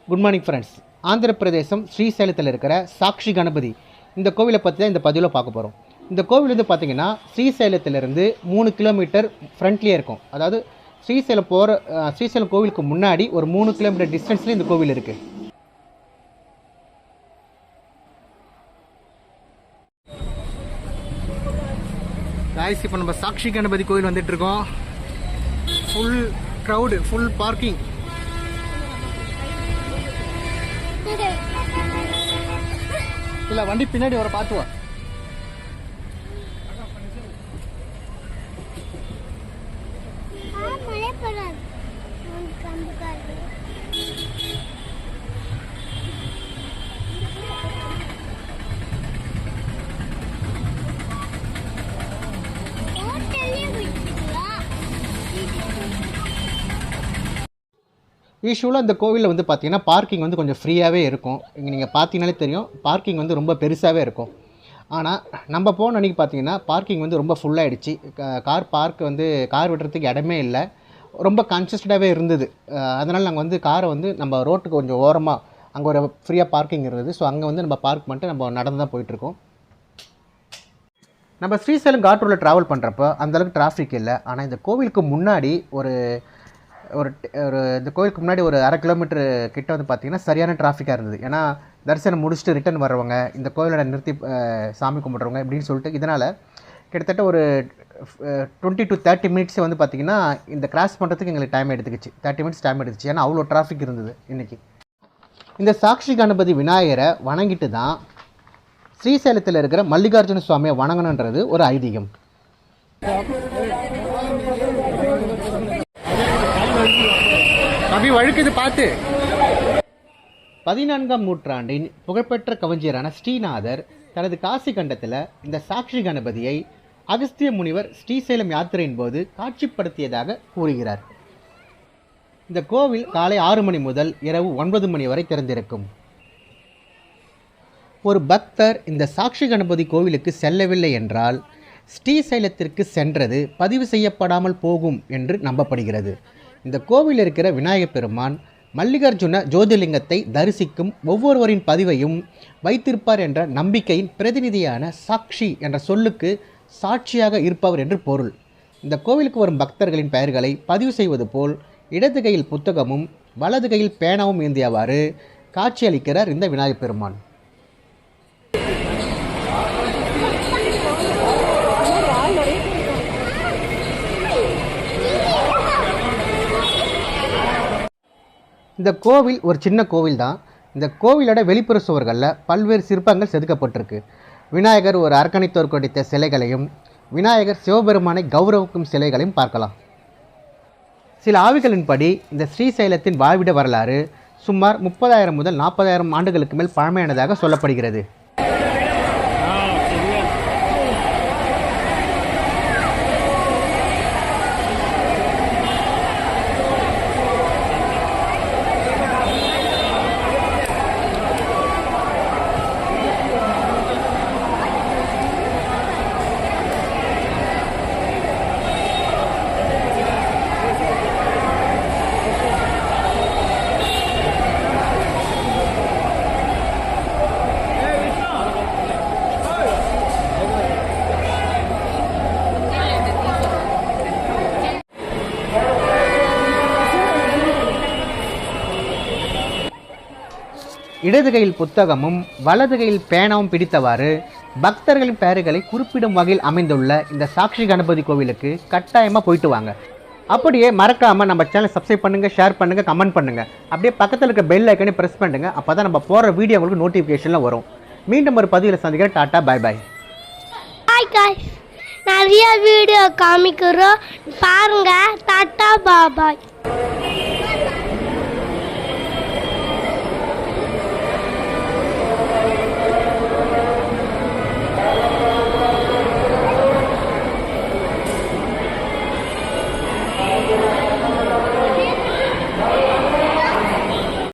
Good morning friends. Andhra பிரதேசம் ஸ்ரீசைலத்தில் இருக்கிற சாக்ஷி கணபதி இந்த கோவிலை பற்றி தான் இந்த பதிவில் பார்க்க போகிறோம். இந்த கோவில் வந்து பார்த்திங்கன்னா ஸ்ரீசைலத்திலேருந்து 3 கிலோமீட்டர் ஃப்ரண்ட்லேயே இருக்கும். அதாவது ஸ்ரீசைலம் கோவிலுக்கு முன்னாடி ஒரு 3 கிலோமீட்டர் டிஸ்டன்ஸில் இந்த கோவில் இருக்குது. காய்ஸ், இப்போ நம்ம சாக்ஷி கணபதி கோவில் வந்துட்டுருக்கோம். Full crowd, full parking. இல்லை, வண்டி பின்னாடி வர பார்த்துவா. யூஸ்வலாக இந்த கோவிலில் வந்து பார்த்தீங்கன்னா பார்க்கிங் வந்து கொஞ்சம் ஃப்ரீயாகவே இருக்கும். இங்கே நீங்கள் பார்த்தீங்கனாலே தெரியும், பார்க்கிங் வந்து ரொம்ப பெருசாகவே இருக்கும். ஆனால் நம்ம போன அன்றைக்கி பார்த்தீங்கன்னா பார்க்கிங் வந்து ரொம்ப ஃபுல்லாகிடுச்சு. கார் விடுறதுக்கு இடமே இல்லை, ரொம்ப கன்ஜஸ்டடாகவே இருந்தது. அதனால் நாங்கள் வந்து காரை வந்து நம்ம ரோட்டுக்கு கொஞ்சம் ஓரமாக அங்கே ஒரு ஃப்ரீயாக பார்க்கிங் இருந்தது. ஸோ அங்கே வந்து நம்ம பார்க் பண்ணிட்டு நம்ம நடந்து தான் போயிட்டுருக்கோம். நம்ம ஸ்ரீசைலம் காட் ரோடில் ட்ராவல் பண்ணுறப்போ அந்தளவுக்கு டிராஃபிக் இல்லை. ஆனால் இந்த கோவிலுக்கு முன்னாடி இந்த கோவிலுக்கு முன்னாடி ஒரு 1/2 கிலோமீட்டர் கிட்ட வந்து பார்த்திங்கன்னா சரியான டிராஃபிக்காக இருந்தது. ஏன்னா தரிசனம் முடிச்சுட்டு ரிட்டர்ன் வர்றவங்க, இந்த கோவிலோட நிறுத்தி சாமி கும்பிட்றவங்க இப்படின்னு சொல்லிட்டு இதனால் கிட்டத்தட்ட ஒரு 20 to 30 மினிட்ஸ் வந்து பார்த்திங்கன்னா இந்த கிராஸ் பண்ணுறதுக்கு எங்களுக்கு டைம் எடுத்துக்கிச்சு. 30 மினிட்ஸ் டைம் எடுத்துச்சு. ஏன்னா அவ்வளோ டிராஃபிக் இருந்தது இன்றைக்கி. இந்த சாக்ஷி கணபதி விநாயகரை வணங்கிட்டு தான் ஸ்ரீசைலத்தில் இருக்கிற மல்லிகார்ஜுன சுவாமியை வணங்கணுன்றது ஒரு ஐதீகம். வழுக்குது பார்த்து. 14ஆம் நூற்றாண்டின் புகழ்பெற்ற கவிஞரான ஸ்ரீநாதர் தனது காசி கண்டத்தில் இந்த சாக்ஷி கணபதியை அகஸ்திய முனிவர் ஸ்ரீசைலம் யாத்திரையின் போது காட்சிப்படுத்தியதாக கூறுகிறார். இந்த கோவில் காலை 6 மணி முதல் இரவு 9 மணி வரை திறந்திருக்கும். ஒரு பக்தர் இந்த சாக்ஷி கணபதி கோவிலுக்கு செல்லவில்லை என்றால் ஸ்ரீசைலத்திற்கு சென்றது பதிவு செய்யப்படாமல் போகும் என்று நம்பப்படுகிறது. இந்த கோவில் இருக்கிற விநாயகப் பெருமான் மல்லிகார்ஜுன ஜோதிர்லிங்கத்தை தரிசிக்கும் ஒவ்வொருவரின் பதிவையும் வைத்திருப்பார் என்ற நம்பிக்கையின் பிரதிநிதியான சாக்ஷி என்ற சொல்லுக்கு சாட்சியாக இருப்பவர் என்று பொருள். இந்த கோவிலுக்கு வரும் பக்தர்களின் பெயர்களை பதிவு செய்வது போல் இடது கையில் புத்தகமும் வலது கையில் பேனாவும் ஏந்தியவாறு காட்சியளிக்கிறார் இந்த விநாயகப் பெருமான். இந்த கோவில் ஒரு சின்ன கோவில் தான். இந்த கோவிலோட வெளிப்புற சுவர்களில் பல்வேறு சிற்பங்கள் செதுக்கப்பட்டிருக்கு. விநாயகர் ஒரு அரக்கணித்தோர் கொடித்த சிலைகளையும் விநாயகர் சிவபெருமானை கௌரவிக்கும் சிலைகளையும் பார்க்கலாம். சில ஆவிகளின்படி இந்த ஸ்ரீசைலத்தின் வாழ்விட வரலாறு சுமார் 30,000 முதல் 40,000 ஆண்டுகளுக்கு மேல் பழமையானதாக சொல்லப்படுகிறது. இடது கையில் புத்தகமும் வலது கையில் பேனாவும் பிடித்தவாறு பக்தர்களின் பெயர்களை குறிப்பிடும் வகையில் அமைந்துள்ள இந்த சாக்ஷி கணபதி கோவிலுக்கு கட்டாயமாக போயிட்டு வாங்க. அப்படியே மறக்காமல் நம்ம சேனலை சப்ஸ்கிரைப் பண்ணுங்கள், ஷேர் பண்ணுங்கள், கமெண்ட் பண்ணுங்கள். அப்படியே பக்கத்தில் இருக்க பெல் ஐக்கனை ப்ரெஸ் பண்ணுங்கள். அப்போ தான் நம்ம போகிற வீடியோ உங்களுக்கு நோட்டிஃபிகேஷனில் வரும். மீண்டும் ஒரு பதிவில் சந்திக்கிறேன். டாட்டா, பாய் பாய். ஹாய் காய்ஸ், நிறைய வீடியோ காமிக்கிறோம் பாருங்கள். டாட்டா, பாய் பாய்.